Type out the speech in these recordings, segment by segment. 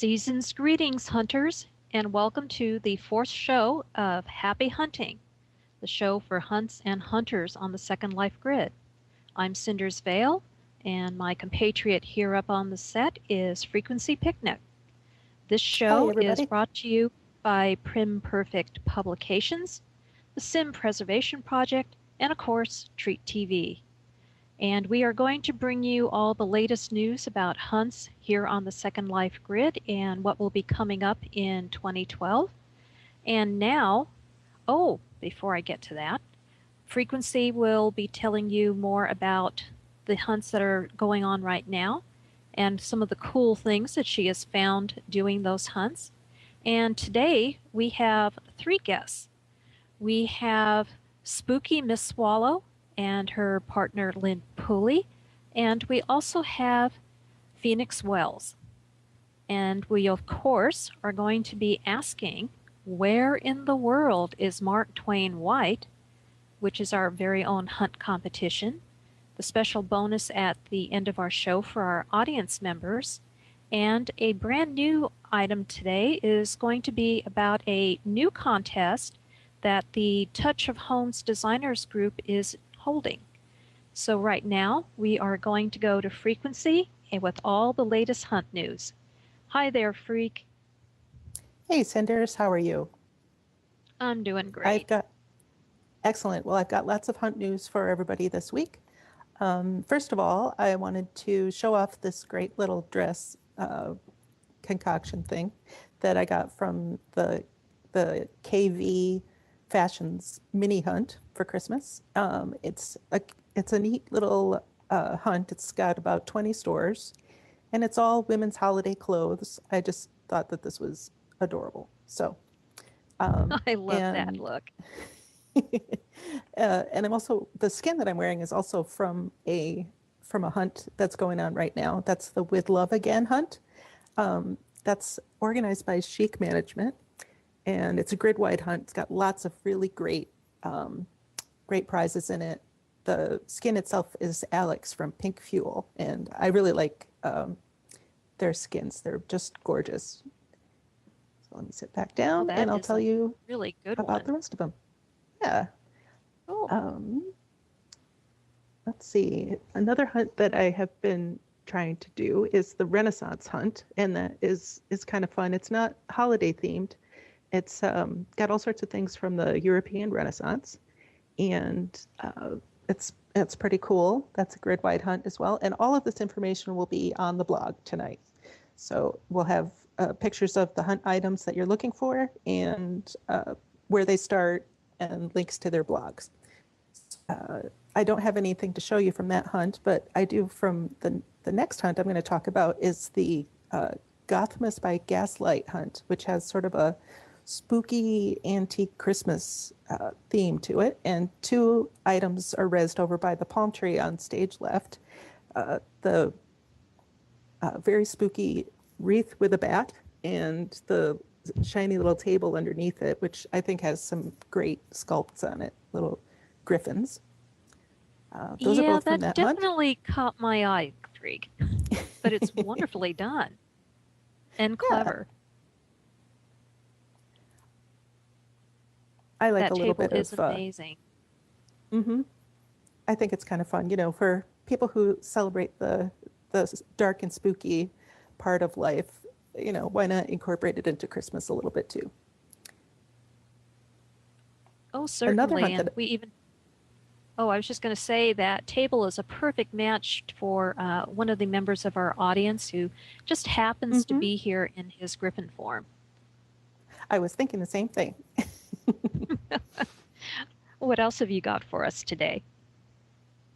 Season's greetings, hunters, and welcome to the fourth show of Happy Hunting, the show for hunts and hunters on the Second Life grid. I'm Cinders Vale, and my compatriot here up on the set is Frequency Picnic. This Hi, show is everybody. brought to you by Prim Perfect Publications, the Sim Preservation Project, and of course, Treat TV. And we are going to bring you all the latest news about hunts here on the Second Life grid and what will be coming up in 2012. And now, before I get to that, Frequency will be telling you more about the hunts that are going on right now and some of the cool things that she has found doing those hunts. And today we have three guests. We have Spooky Miss Swallow and her partner Lynn Pooley, and we also have Phoenix Wells. And we, of course, are going to be asking, where in the world is Mark Twain White, which is our very own hunt competition, the special bonus at the end of our show for our audience members, and a brand new item today is going to be about a new contest that the Touch of Homes Designers Group is holding. So right now, we are going to go to Frequency and with all the latest hunt news. Hi there, Freak. Hey, Cinders, how are you? I'm doing great. Excellent. Well, I've got lots of hunt news for everybody this week. First of all, I wanted to show off this great little dress concoction thing that I got from the KV Fashions mini hunt for Christmas. It's a neat little hunt. It's got about 20 stores, and it's all women's holiday clothes. I just thought that this was adorable. So I love that look. And I'm also, the skin that I'm wearing is also from a hunt that's going on right now. That's the With Love Again hunt. That's organized by Chic Management, and it's a grid-wide hunt. It's got lots of really great prizes in it. The skin itself is Alex from Pink Fuel, and I really like their skins. They're just gorgeous. So let me sit back down, and I'll tell you really good about the rest of them. Yeah. Oh. Let's see. Another hunt that I have been trying to do is the Renaissance hunt, and that is kind of fun. It's not holiday themed. It's got all sorts of things from the European Renaissance, and it's pretty cool. That's a grid-wide hunt as well, and all of this information will be on the blog tonight. So we'll have pictures of the hunt items that you're looking for and where they start and links to their blogs. I don't have anything to show you from that hunt, but I do from the next hunt I'm going to talk about is the Gothmas by Gaslight hunt, which has sort of a spooky antique Christmas theme to it. And two items are rezzed over by the palm tree on stage left. The very spooky wreath with a bat and the shiny little table underneath it, which I think has some great sculpts on it, little griffins. Those are both from that definitely caught my eye, Freak. But it's wonderfully done and clever. I like that a little bit is of amazing. I think it's kind of fun, for people who celebrate the dark and spooky part of life. Why not incorporate it into Christmas a little bit too? Oh, certainly. And I was just going to say that table is a perfect match for one of the members of our audience who just happens to be here in his griffin form. I was thinking the same thing. What else have you got for us today?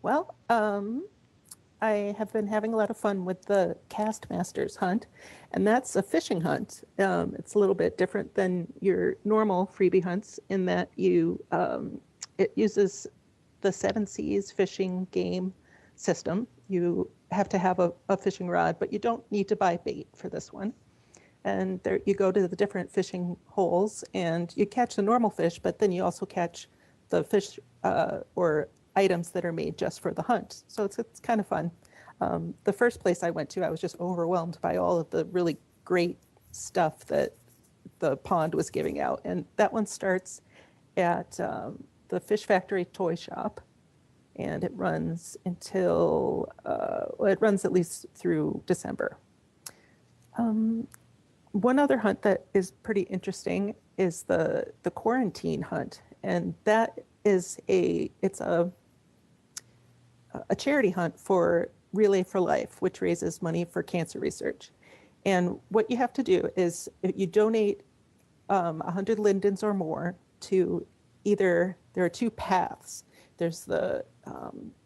Well, I have been having a lot of fun with the Cast Masters hunt, and that's a fishing hunt. It's a little bit different than your normal freebie hunts in that it uses the 7 Seas fishing game system. You have to have a fishing rod, but you don't need to buy bait for this one. And there you go to the different fishing holes and you catch the normal fish, but then you also catch the fish or items that are made just for the hunt. So it's kind of fun. The first place I went to, I was just overwhelmed by all of the really great stuff that the pond was giving out. And that one starts at the Fish Factory Toy Shop, and it runs until, it runs at least through December. One other hunt that is pretty interesting is the quarantine hunt, and that is it's a charity hunt for Relay for Life, which raises money for cancer research. And what you have to do is you donate 100 lindens or more to either, there are two paths. There's the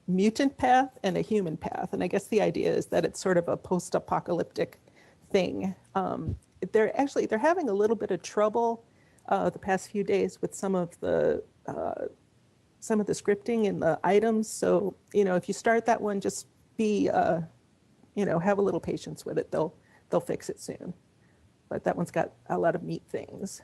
mutant path and a human path. And I guess the idea is that it's sort of a post-apocalyptic thing. They're having a little bit of trouble the past few days with some of the scripting and the items. So, if you start that one, just be, have a little patience with it. They'll fix it soon. But that one's got a lot of neat things.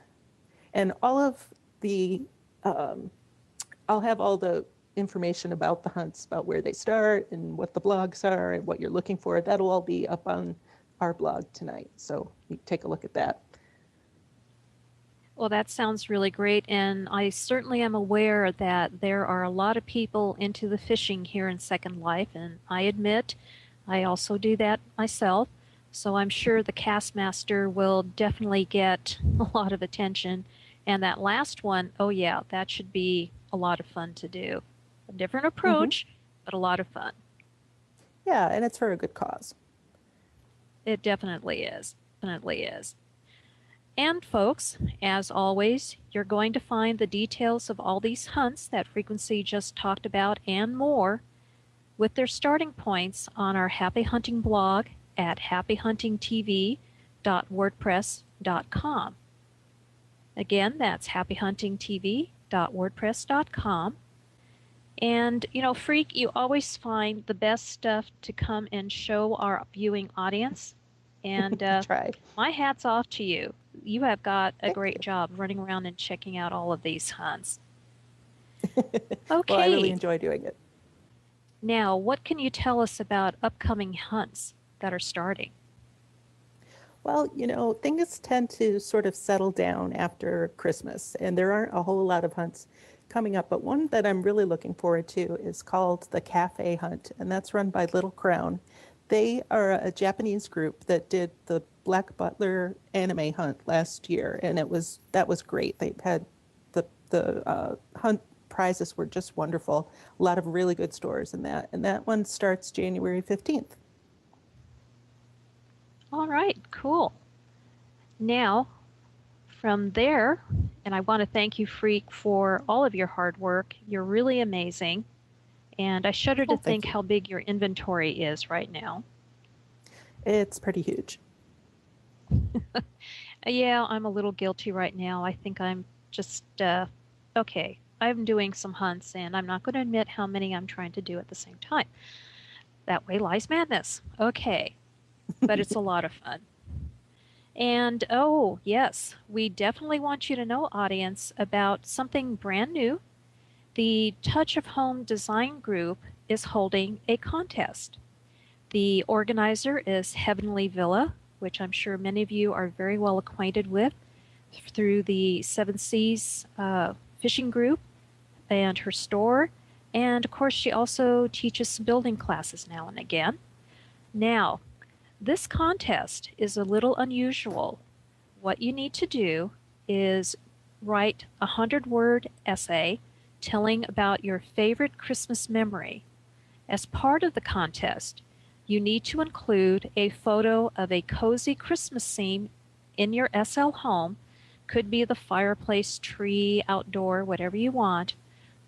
And all of the, I'll have all the information about the hunts, about where they start and what the blogs are and what you're looking for. That'll all be up on our blog tonight. So you take a look at that. Well, that sounds really great. And I certainly am aware that there are a lot of people into the fishing here in Second Life. And I admit, I also do that myself. So I'm sure the Castmaster will definitely get a lot of attention. And that last one, oh yeah, that should be a lot of fun to do. A different approach, but a lot of fun. Yeah, and it's for a good cause. It definitely is. Definitely is. And folks, as always, you're going to find the details of all these hunts that Frequency just talked about and more with their starting points on our Happy Hunting blog at happyhuntingtv.wordpress.com. Again, that's happyhuntingtv.wordpress.com. And, Freak, you always find the best stuff to come and show our viewing audience. And Try. My hat's off to you. You have got a Thank great you. job running around and checking out all of these hunts. Okay. Well, I really enjoy doing it. Now, what can you tell us about upcoming hunts that are starting? Well, things tend to sort of settle down after Christmas, and there aren't a whole lot of hunts coming up. But one that I'm really looking forward to is called the Cafe Hunt, and that's run by Little Crown. They are a Japanese group that did the Black Butler anime hunt last year, and that was great. They had the hunt prizes were just wonderful. A lot of really good stores in that, and that one starts January 15th. All right, cool. Now, from there, and I want to thank you, Freak, for all of your hard work. You're really amazing. And I shudder to think how big your inventory is right now. It's pretty huge. Yeah, I'm a little guilty right now. I think I'm just, okay, I'm doing some hunts, and I'm not going to admit how many I'm trying to do at the same time. That way lies madness. Okay, but it's a lot of fun. And, oh, yes, we definitely want you to know, audience, about something brand new. The Touch of Home Design Group is holding a contest. The organizer is Heavenly Villa, which I'm sure many of you are very well acquainted with through the Seven Seas Fishing Group and her store. And of course, she also teaches some building classes now and again. Now, this contest is a little unusual. What you need to do is write a 100-word essay telling about your favorite Christmas memory. As part of the contest, you need to include a photo of a cozy Christmas scene in your SL home. Could be the fireplace, tree, outdoor, whatever you want,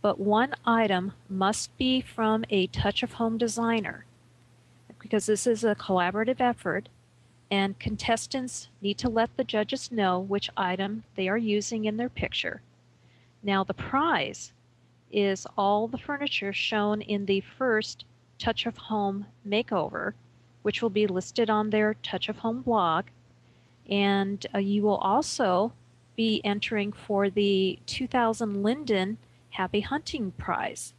but one item must be from a Touch of Home designer, because this is a collaborative effort, and contestants need to let the judges know which item they are using in their picture. Now, the prize is all the furniture shown in the first Touch of Home makeover, which will be listed on their Touch of Home blog. And you will also be entering for the 2000 Linden Happy Hunting Prize.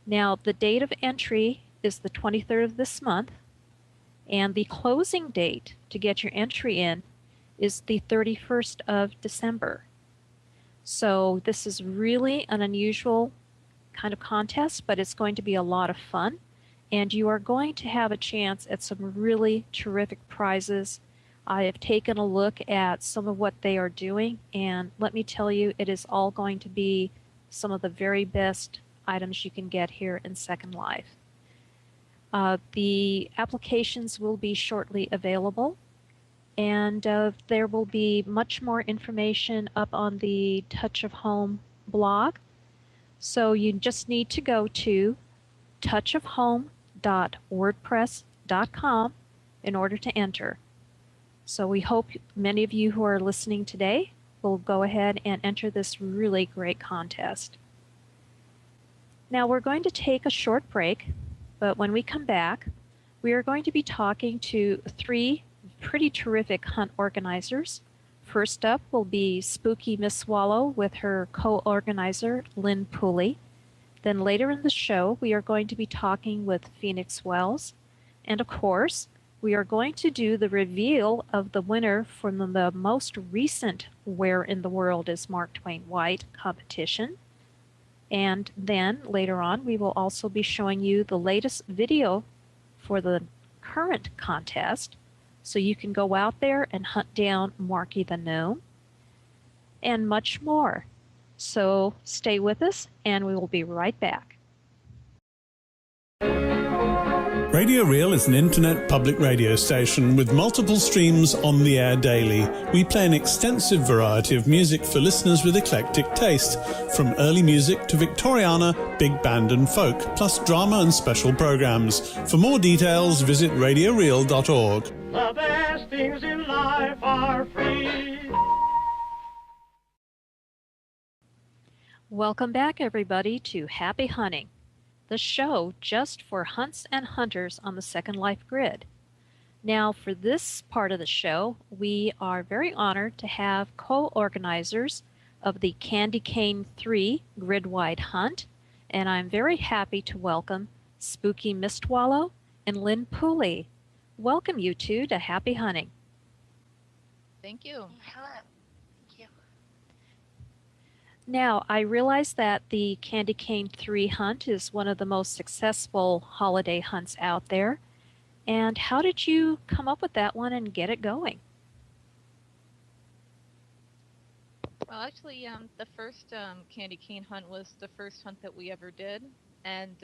Now, the date of entry is the 23rd of this month, and the closing date to get your entry in is the 31st of December. So this is really an unusual kind of contest, but it's going to be a lot of fun. And you are going to have a chance at some really terrific prizes. I have taken a look at some of what they are doing, and let me tell you, it is all going to be some of the very best items you can get here in Second Life. The applications will be shortly available, and there will be much more information up on the Touch of Home blog. So you just need to go to touchofhome.wordpress.com in order to enter. So we hope many of you who are listening today will go ahead and enter this really great contest. Now we're going to take a short break, but when we come back, we are going to be talking to 3 pretty terrific hunt organizers. First up will be Spooky Miss Swallow with her co-organizer, Lynn Pooley. Then later in the show, we are going to be talking with Phoenix Wells. And of course, we are going to do the reveal of the winner from the most recent Where in the World is Mark Twain White competition. And then later on, we will also be showing you the latest video for the current contest, so you can go out there and hunt down Marky the Gnome, and much more. So stay with us, and we will be right back. Radio Real is an internet public radio station with multiple streams on the air daily. We play an extensive variety of music for listeners with eclectic taste, from early music to Victoriana, big band and folk, plus drama and special programs. For more details, visit radioreal.org. The best things in life are free. Welcome back, everybody, to Happy Hunting, the show just for hunts and hunters on the Second Life grid. Now, for this part of the show, we are very honored to have co-organizers of the Candy Cane 3 grid-wide hunt, and I'm very happy to welcome Spooky Mistwallow and Lynn Pooley. Welcome, you two, to Happy Hunting. Thank you. Hello. Thank you. Now, I realize that the Candy Cane 3 hunt is one of the most successful holiday hunts out there. And how did you come up with that one and get it going? Well, actually, the first candy cane hunt was the first hunt that we ever did. And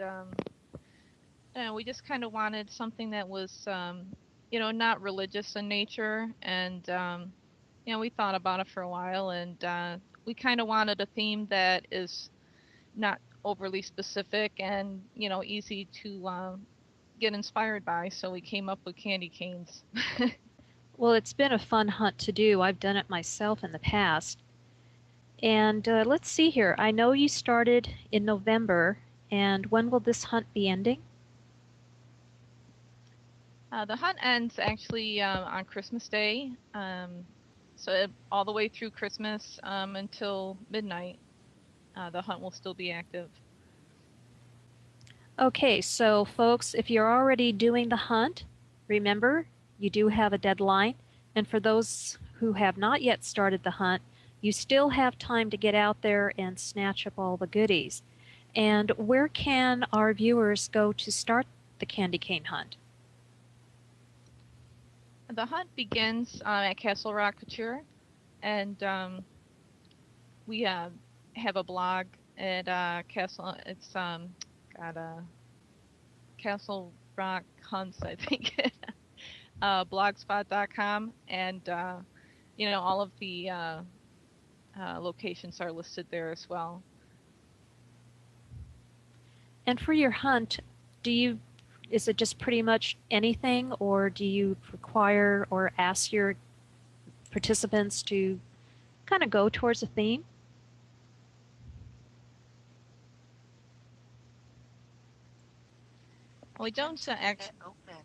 we just kind of wanted something that was, not religious in nature. And, we thought about it for a while, and we kind of wanted a theme that is not overly specific and, easy to get inspired by. So we came up with candy canes. Well, it's been a fun hunt to do. I've done it myself in the past. And let's see here. I know you started in November, and when will this hunt be ending? The hunt ends actually on Christmas Day, so all the way through Christmas until midnight, the hunt will still be active. Okay, so folks, if you're already doing the hunt, remember, you do have a deadline. And for those who have not yet started the hunt, you still have time to get out there and snatch up all the goodies. And where can our viewers go to start the candy cane hunt? The hunt begins at Castle Rock Couture, and we have a blog at Castle. It's Castle Rock Hunts, I think, blogspot.com, and all of the locations are listed there as well. And for your hunt, is it just pretty much anything, or do you require or ask your participants to kind of go towards a theme? We don't open.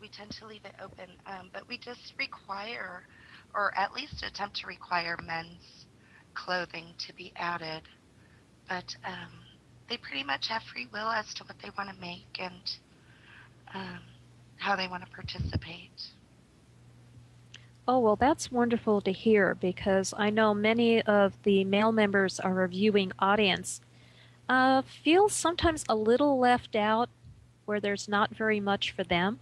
We tend to leave it open, but we just require, or at least attempt to require, men's clothing to be added. But they pretty much have free will as to what they want to make and how they want to participate. Oh, well, that's wonderful to hear because I know many of the male members of our viewing audience feel sometimes a little left out where there's not very much for them.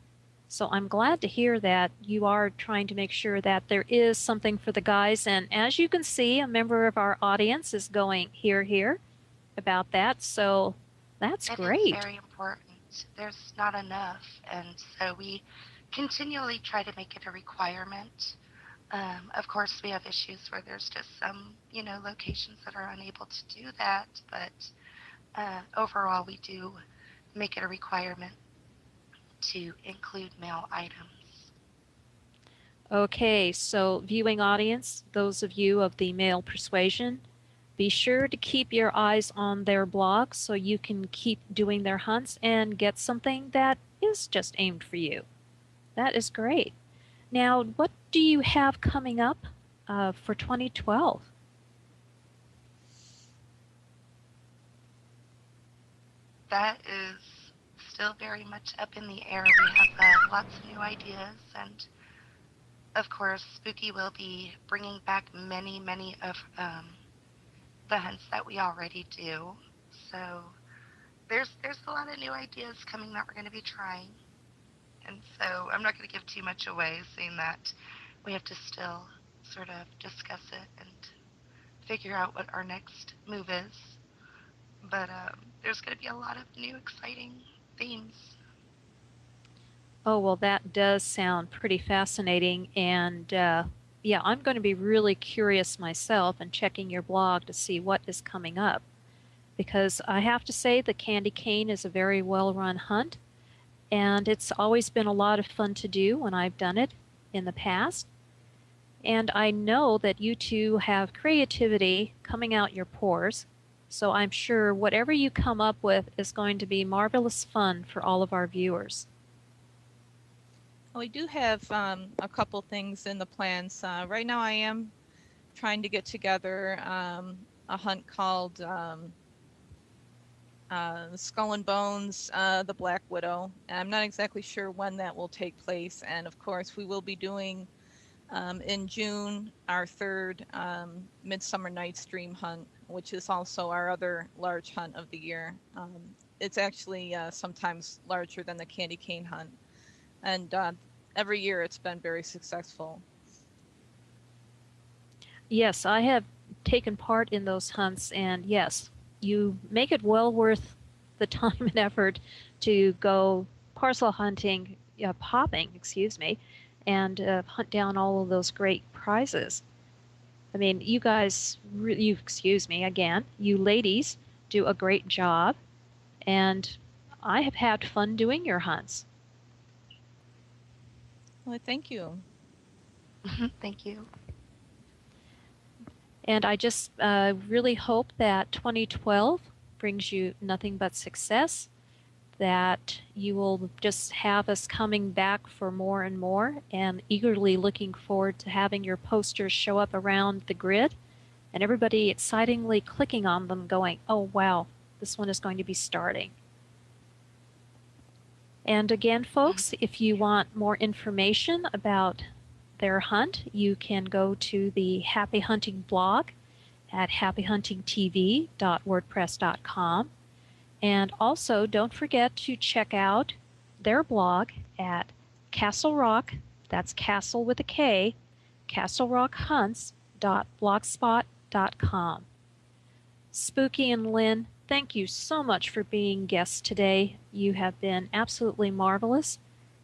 So I'm glad to hear that you are trying to make sure that there is something for the guys. And as you can see, a member of our audience is going hear, hear about that. So that's great. It's very important. There's not enough, and so we continually try to make it a requirement. Of course, we have issues where there's just some, locations that are unable to do that, but overall, we do make it a requirement to include male items. Okay, so viewing audience, those of you of the male persuasion, be sure to keep your eyes on their blog so you can keep doing their hunts and get something that is just aimed for you. That is great. Now, what do you have coming up for 2012? That is still very much up in the air. We have lots of new ideas, and of course, Spooky will be bringing back many, many of the hunts that we already do. So there's a lot of new ideas coming that we're going to be trying. And so I'm not going to give too much away, seeing that we have to still sort of discuss it and figure out what our next move is. But there's going to be a lot of new exciting themes. Oh, well, that does sound pretty fascinating. And yeah, I'm going to be really curious myself and checking your blog to see what is coming up. Because I have to say the Candy Cane is a very well-run hunt. And it's always been a lot of fun to do when I've done it in the past. And I know that you two have creativity coming out your pores. So I'm sure whatever you come up with is going to be marvelous fun for all of our viewers. We do have a couple things in the plans. Right now I am trying to get together a hunt called Skull and Bones, the Black Widow. And I'm not exactly sure when that will take place. And of course, we will be doing in June our third Midsummer Night's Dream hunt, which is also our other large hunt of the year. It's actually sometimes larger than the Candy Cane hunt. And every year it's been very successful. Yes, I have taken part in those hunts, and yes, you make it well worth the time and effort to go parcel hunting, popping, and hunt down all of those great prizes. I mean, you guys, you ladies do a great job, and I have had fun doing your hunts. Well, thank you. Thank you. And I just really hope that 2012 brings you nothing but success, that you will just have us coming back for more and more, and eagerly looking forward to having your posters show up around the grid, and everybody excitingly clicking on them going, oh wow, this one is going to be starting. And again, folks, if you want more information about their hunt, you can go to the Happy Hunting blog at happyhuntingtv.wordpress.com. And also, don't forget to check out their blog at Castle Rock, that's Castle with a K, castlerockhunts.blogspot.com. Spooky and Lynn, thank you so much for being guests today. You have been absolutely marvelous,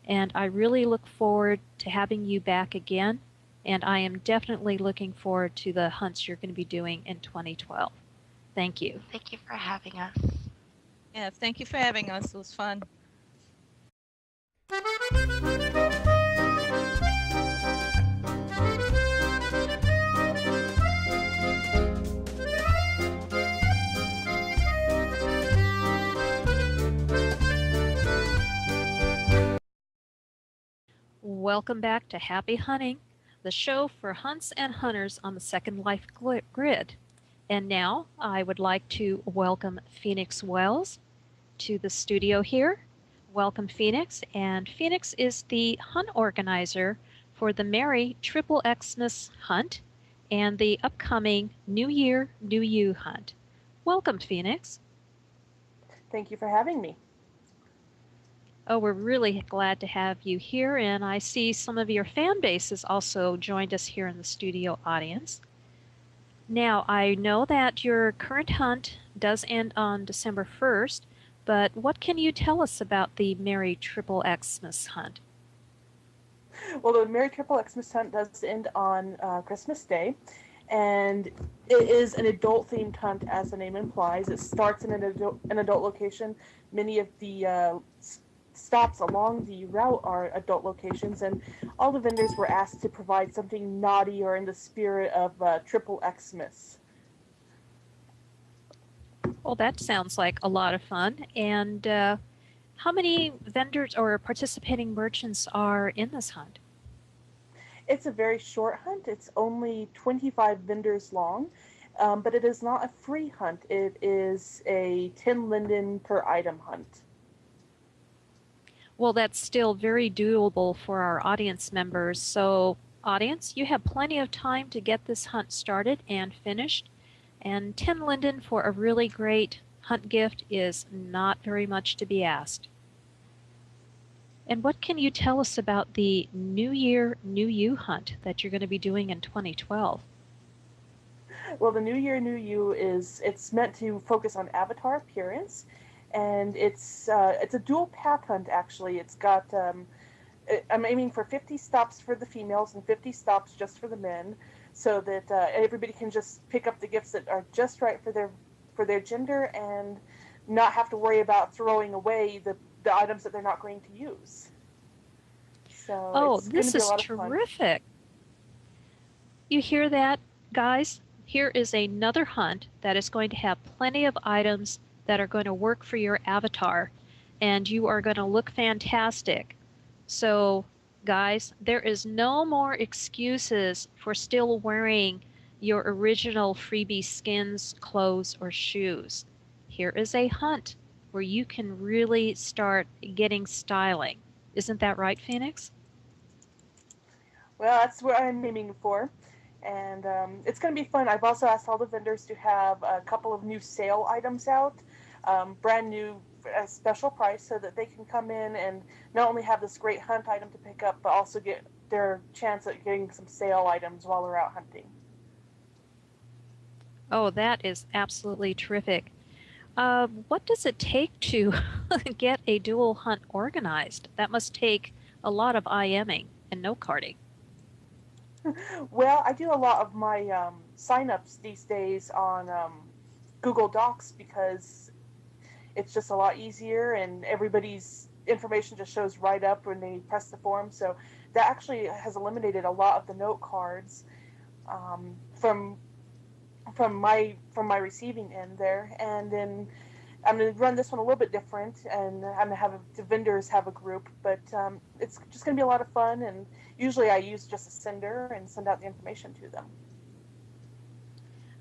and I really look forward to having you back again, and I am definitely looking forward to the hunts you're going to be doing in 2012. Thank you. Thank you for having us. Yeah, thank you for having us. It was fun. Welcome back to Happy Hunting, the show for hunts and hunters on the Second Life grid. And now I would like to welcome Phoenix Wells to the studio here. Welcome, Phoenix. And Phoenix is the hunt organizer for the Merry Triple Xmas Hunt and the upcoming New Year, New You Hunt. Welcome, Phoenix. Thank you for having me. Oh, we're really glad to have you here, and I see some of your fan base has also joined us here in the studio audience. Now, I know that your current hunt does end on December 1st, but what can you tell us about the Merry Triple Xmas Hunt? Well, the Merry Triple Xmas Hunt does end on Christmas Day, and it is an adult-themed hunt, as the name implies. It starts in an adult location. Many of the stops along the route are adult locations, and all the vendors were asked to provide something naughty or in the spirit of Triple Xmas. Well, that sounds like a lot of fun. And how many vendors or participating merchants are in this hunt? It's a very short hunt. It's only 25 vendors long, but it is not a free hunt. It is a 10 linden per item hunt. Well, that's still very doable for our audience members. So, audience, you have plenty of time to get this hunt started and finished. And 10 linden for a really great hunt gift is not very much to be asked. And what can you tell us about the New Year, New You hunt that you're going to be doing in 2012? Well, the New Year, New You it's meant to focus on avatar appearance, and it's a dual path hunt, actually. It's got, I'm aiming for 50 stops for the females and 50 stops just for the men, so that everybody can just pick up the gifts that are just right for their gender and not have to worry about throwing away the items that they're not going to use. So this is terrific. You hear that, guys? Here is another hunt that is going to have plenty of items that are going to work for your avatar, and you are going to look fantastic. So, guys, there is no more excuses for still wearing your original freebie skins, clothes, or shoes. Here is a hunt where you can really start getting styling. Isn't that right, Phoenix? Well, that's what I'm aiming for. And it's going to be fun. I've also asked all the vendors to have a couple of new sale items out, brand new special price, so that they can come in and not only have this great hunt item to pick up, but also get their chance at getting some sale items while they're out hunting. Oh, that is absolutely terrific. What does it take to get a dual hunt organized? That must take a lot of IMing and note carding. Well, I do a lot of my sign-ups these days on Google Docs because it's just a lot easier, and everybody's information just shows right up when they press the form. So that actually has eliminated a lot of the note cards from my receiving end there. And then I'm going to run this one a little bit different, and I'm going to have the vendors have a group, but it's just going to be a lot of fun. And usually I use just a sender and send out the information to them.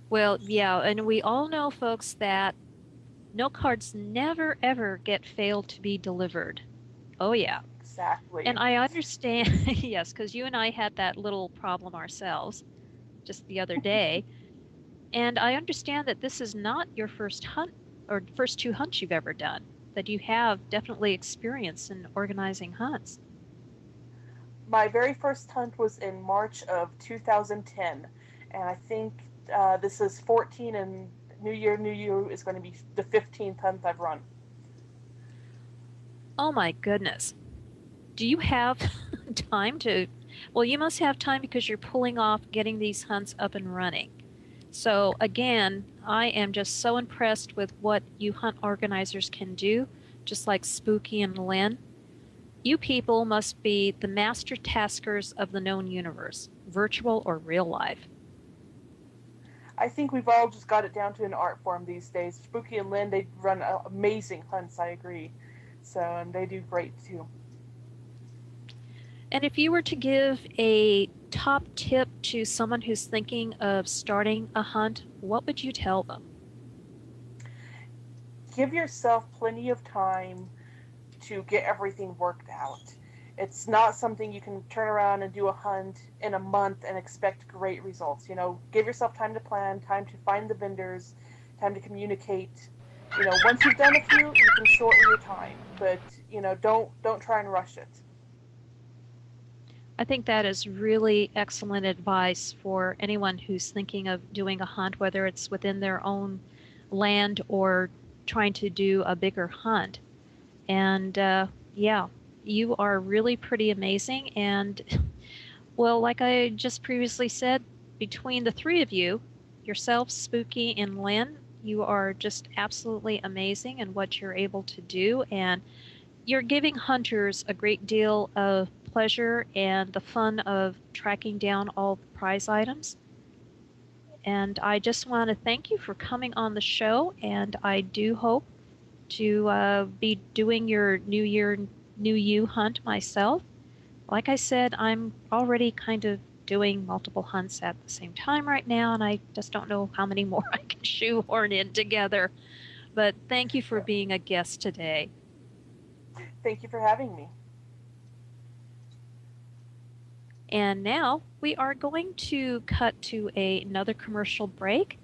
Well, yeah, and we all know, folks, that note cards never, ever get failed to be delivered. Oh, yeah. Exactly. And I understand, yes, because you and I had that little problem ourselves just the other day. And I understand that this is not your first hunt or first two hunts you've ever done, that you have definitely experience in organizing hunts. My very first hunt was in March of 2010, and I think this is 14, and New Year, New You is going to be the 15th hunt I've run. Oh my goodness. Do you have time to, well, you must have time because you're pulling off getting these hunts up and running. So again, I am just so impressed with what you hunt organizers can do, just like Spooky and Lynn. You people must be the master taskers of the known universe, virtual or real life. I think we've all just got it down to an art form these days. Spooky and Lynn, they run amazing hunts, I agree. So, and they do great too. And if you were to give a top tip to someone who's thinking of starting a hunt, what would you tell them? Give yourself plenty of time to get everything worked out. It's not something you can turn around and do a hunt in a month and expect great results. Give yourself time to plan, time to find the vendors, time to communicate. Once you've done a few, you can shorten your time, but don't try and rush it. I think that is really excellent advice for anyone who's thinking of doing a hunt, whether it's within their own land or trying to do a bigger hunt. And yeah, you are really pretty amazing. And well, like I just previously said, between the three of you, yourself, Spooky, and Lynn, you are just absolutely amazing in what you're able to do. And you're giving hunters a great deal of pleasure and the fun of tracking down all the prize items. And I just want to thank you for coming on the show. And I do hope to be doing your New Year, New You hunt myself. Like I said, I'm already kind of doing multiple hunts at the same time right now, and I just don't know how many more I can shoehorn in together. But thank you for being a guest today. Thank you for having me. And now we are going to cut to another commercial break.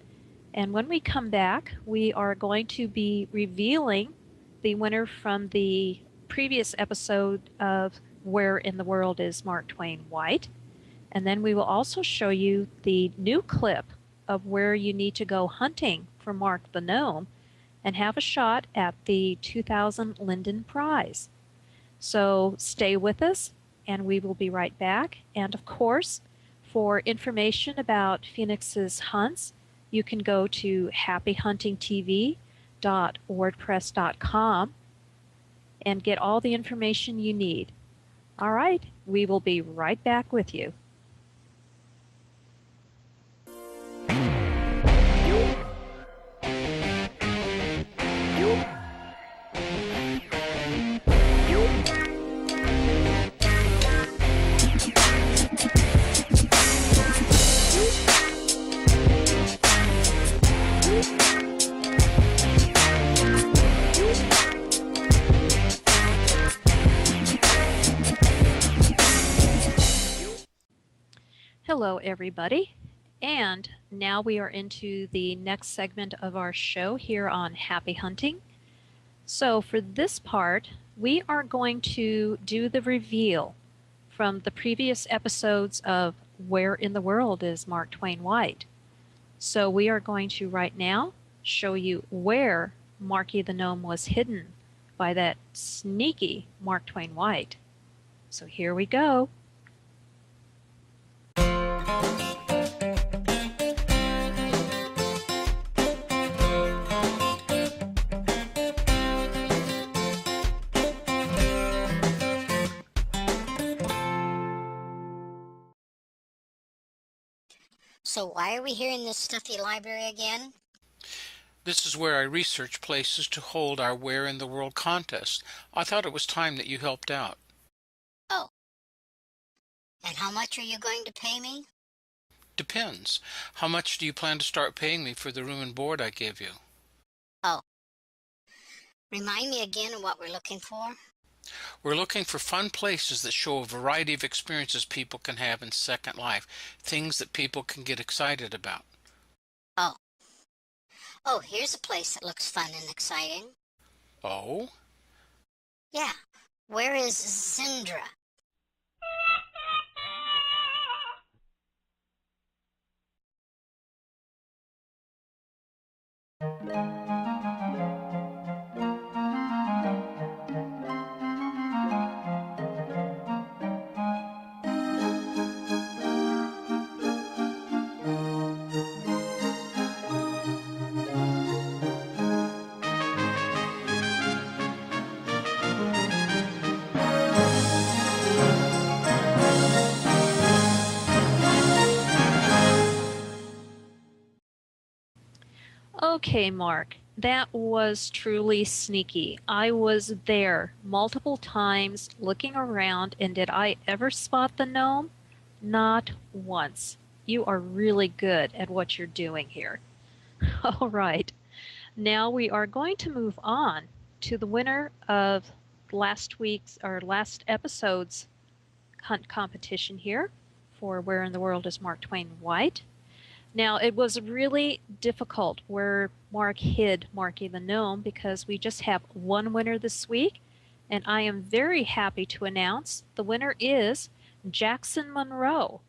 And when we come back, we are going to be revealing the winner from the previous episode of Where in the World is Mark Twain White? And then we will also show you the new clip of where you need to go hunting for Mark the Gnome and have a shot at the 2000 Linden Prize. So stay with us, and we will be right back. And of course, for information about Phoenix's hunts, you can go to happyhuntingtv.wordpress.com and get all the information you need. All right, we will be right back with you. Hello, everybody. And now we are into the next segment of our show here on Happy Hunting. So for this part, we are going to do the reveal from the previous episodes of Where in the World is Mark Twain White? So we are going to right now show you where Marky the Gnome was hidden by that sneaky Mark Twain White. So here we go. So why are we here in this stuffy library again? This is where I research places to hold our Where in the World contest. I thought it was time that you helped out. Oh. And how much are you going to pay me? Depends. How much do you plan to start paying me for the room and board I give you? Oh. Remind me again of what we're looking for? We're looking for fun places that show a variety of experiences people can have in Second Life, things that people can get excited about. Oh. Oh, here's a place that looks fun and exciting. Oh? Yeah. Where is Zindra? Okay, Mark, that was truly sneaky. I was there multiple times looking around, and did I ever spot the gnome? Not once. You are really good at what you're doing here. All right, now we are going to move on to the winner of last episode's hunt competition here for Where in the World is Mark Twain White. Now, it was really difficult where Mark hid Marky the Gnome because we just have one winner this week, and I am very happy to announce the winner is Jackson Monroe.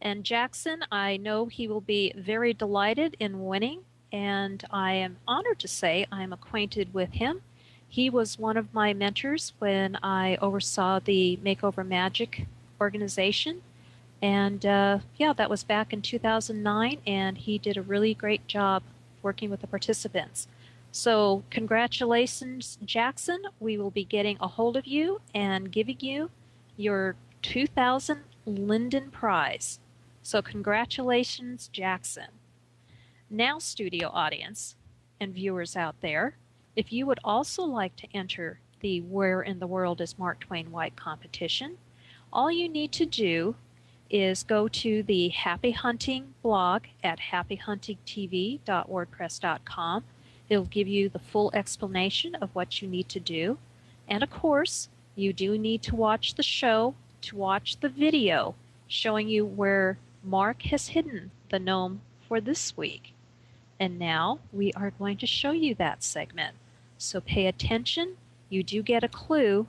And Jackson, I know he will be very delighted in winning, and I am honored to say I am acquainted with him. He was one of my mentors when I oversaw the Makeover Magic organization. And yeah, that was back in 2009, and he did a really great job working with the participants. So congratulations, Jackson. We will be getting a hold of you and giving you your 2000 Linden Prize. So congratulations, Jackson. Now, studio audience and viewers out there, if you would also like to enter the Where in the World is Mark Twain White competition, all you need to do is go to the Happy Hunting blog at happyhuntingtv.wordpress.com. It'll give you the full explanation of what you need to do. And of course, you do need to watch the show to watch the video showing you where Mark has hidden the gnome for this week. And now we are going to show you that segment. So pay attention. You do get a clue.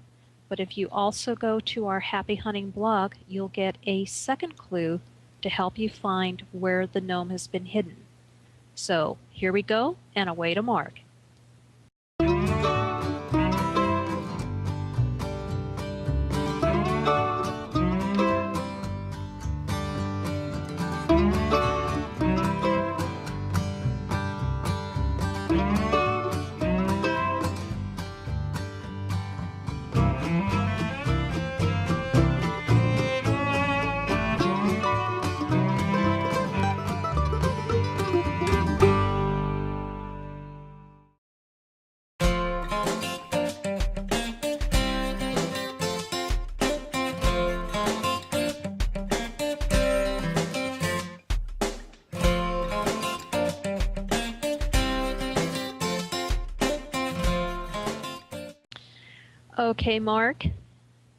But if you also go to our Happy Hunting blog, you'll get a second clue to help you find where the gnome has been hidden. So here we go, and away to Mark. Okay, Mark,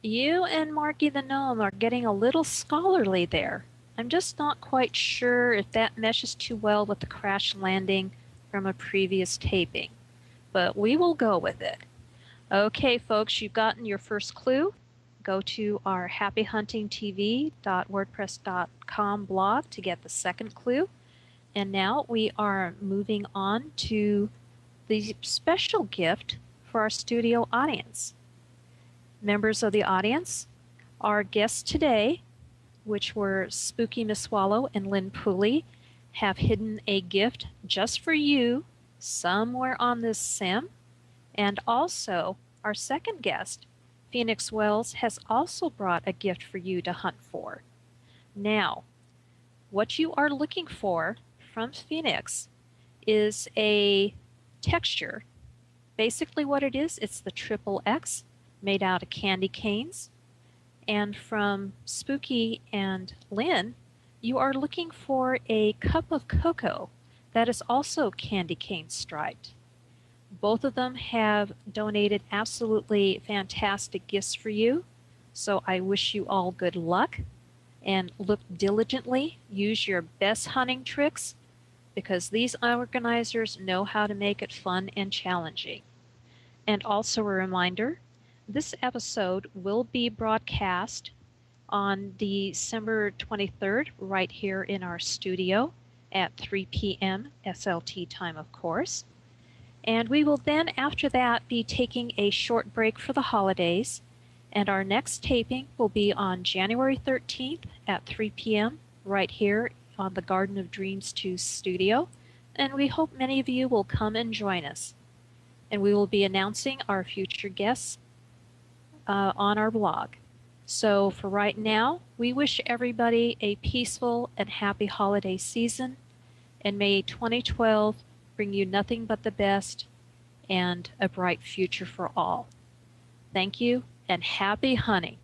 you and Marky the Gnome are getting a little scholarly there. I'm just not quite sure if that meshes too well with the crash landing from a previous taping, but we will go with it. Okay, folks, you've gotten your first clue. Go to our happyhuntingtv.wordpress.com blog to get the second clue. And now we are moving on to the special gift for our studio audience. Members of the audience, our guests today, which were Spooky Miss Swallow and Lynn Pooley, have hidden a gift just for you somewhere on this sim. And also, our second guest, Phoenix Wells, has also brought a gift for you to hunt for. Now, what you are looking for from Phoenix is a texture. Basically what it is, it's the triple X made out of candy canes. And from Spooky and Lynn, you are looking for a cup of cocoa that is also candy cane striped. Both of them have donated absolutely fantastic gifts for you, so I wish you all good luck, and look diligently, use your best hunting tricks, because these organizers know how to make it fun and challenging. And also a reminder, this episode will be broadcast on December 23rd right here in our studio at 3 p.m. SLT time, of course. And we will then, after that, be taking a short break for the holidays. And our next taping will be on January 13th at 3 p.m. right here on the Garden of Dreams 2 studio. And we hope many of you will come and join us. And we will be announcing our future guests on our blog. So for right now, we wish everybody a peaceful and happy holiday season, and may 2012 bring you nothing but the best and a bright future for all. Thank you, and happy hunting.